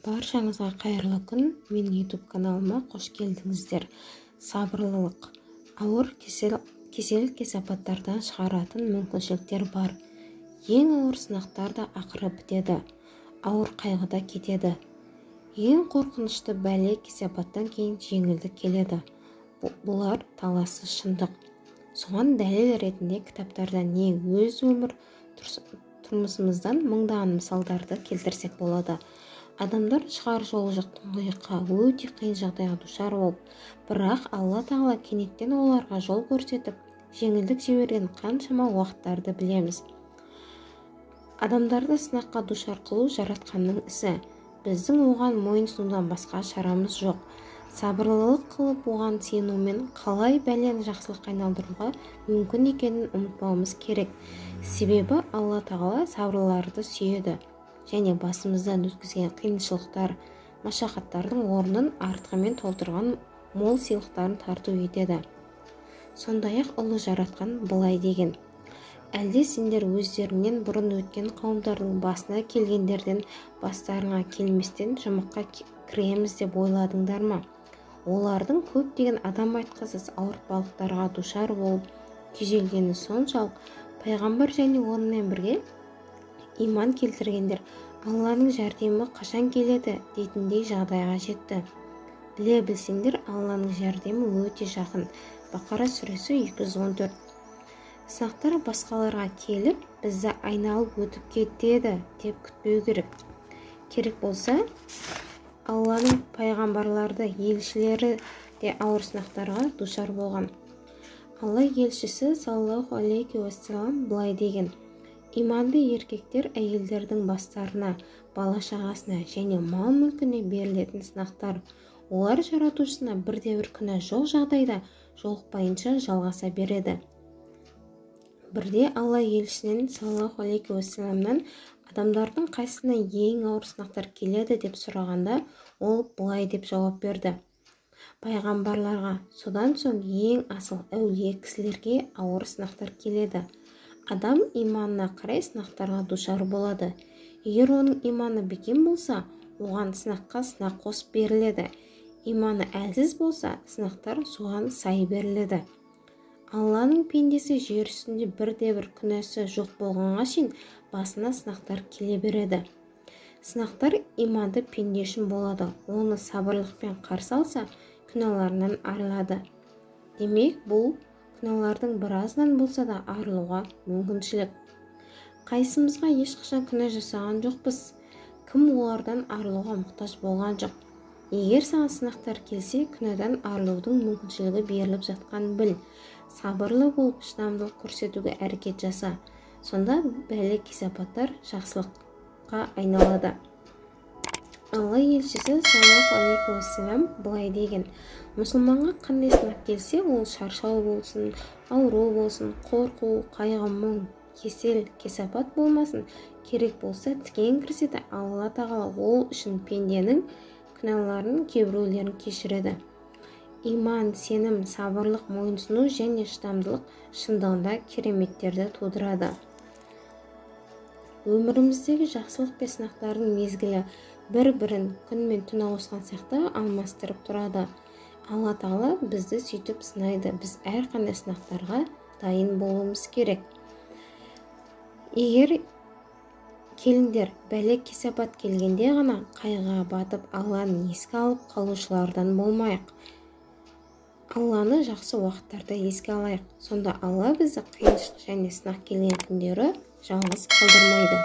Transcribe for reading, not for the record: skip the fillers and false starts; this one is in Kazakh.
Баршаңызға қайырлы күн. Менің YouTube каналыма қош келдіңіздер. Сабырлылық. Ауыр кесел-кесапаттардан шығаратын мүмкіншіліктер бар. Ең ауыр сынақтар да ақыры бітеді. Ауыр қайғы да кетеді. Ең қорқынышты бәле-кесапаттан кейін жеңілдік келеді. Бұлар талассыз шындық. Соған дәлел ретінде кітаптардан не өз өмір тұрмысымыздан мыңдаған мысалдарды келтірсек болады. Адамдар шығар жолы жоқ тұңғиыққа өте қиын жағдайға душар болып, бірақ Алла Тағала кенеттен оларға жол көрсетіп, жеңілдік жіберген қаншама уақыттарды білеміз. Адамдарды сынаққа душар қылу жаратқанның ісі. Біздің оған мойынсұнудан басқа шарамыз жоқ. Сабырлылық қылып оған сенумен қалай бәлені жақсылыққа айналдыруға мүмкін екенін ұмытпауымыз керек. Себебі Алла Тағала сабырлыларды сүйеді және басымыздан өткізген қиыншылықтар, машақаттардың орнын артығымен толтырған мол сыйлықтарын тарту етеді. Сондай-ақ ұлы жаратқан былай деген: әлде сендер өздеріңнен бұрын өткен қауымдардың басына келгендерден бастарыңа келместен жұмаққа кіреміз деп ойладыңдар ма? Олардың көптеген адам айтқысыз ауыртпалықтарға душар болып күйзелгені соншалық, пайғамбар және онымен бірге иман келтіргендер Алланың жәрдемі қашан келеді дейтіндей жағдайға жетті. Біле білсеңдер, Алланың жәрдемі өте жақын. Бақара сүресі 214. Сынақтар басқаларға келіп, бізді айналып өтіп кетеді деп күтпеу керек. Керек болса, Алланың пайғамбарларды, елшілері де ауыр сынақтарға душар болған. Алла елшісі саллаллаху алейхи уассалам былай деген: иманды еркектер әйелдердің бастарына, бала-шағасына және мал-мүлкіне берілетін сынақтар, олар жаратушысына бірде-бір күнә жоқ жағдайда жолықпайынша жалғаса береді. Бірде Алла елшісінен саллаллаху алейхи уассаламнан адамдардың қайсысына ең ауыр сынақтар келеді деп сұрағанда, ол былай деп жауап берді: пайғамбарларға, содан соң ең асыл әулие кісілерге ауыр сынақтар келеді. Адам иманына қарай сынақтарға душар болады. Егер оның иманы бекем болса, оған сынаққа сынақ қосып беріледі. Иманы әлсіз болса, сынақтар соған сай беріледі. Алланың пендесі жер үстінде бірде-бір күнәсі жоқ болғанға шейін басына сынақтар келе береді. Сынақтар иманды пенде үшін болады. Оны сабырлықпен қарсы алса, күнәларынан арылады. Демек, бұл күнәлардың біразынан болса да арылуға мүмкіншілік. Қайсымызға ешқашан күнә жасаған жоқпыз. Кім олардан арылуға мұқтаж болған жоқ. Егер саған сынақтар келсе, күнәдан арылудың мүмкіншілігі беріліп жатқанын біл. Сабырлы болып, шыдамдылық көрсетуге әрекет жаса. Сонда бәле-кесапаттар жақсылыққа айналады. Алла елшісі саллаллаху алейхи уассалам былай деген: мұсылманға қандай сынақ келсе, ол шаршау болсын, ауру болсын, қорқу, қайғы, мұң, кесел, кесапат болмасын, керек болса тікен кірсе де Алла Тағала ол үшін пенденің күнәларын, кейбіреулерін кешіреді. Иман, сенім, сабырлық, мойынсыну және шыдамдылық шындығында кереметтерді тудырады. Өміріміздегі жақсылық пен сынақтардың мезгілі бір-бірін күн мен түн ауысқан сияқты алмастырып тұрады. Алла Тағала бізді сөйтіп сынайды. Біз әрқандай сынақтарға дайын болуымыз керек. Егер келіңдер, бәле-кесапат келгенде ғана қайғыға батып, Алланы еске алып қалушылардан болмайық. Алланы жақсы уақыттарда еске алайық. Сонда Алла бізді қиыншылық және сынақ келген күндері жалғыз қалдырмайды.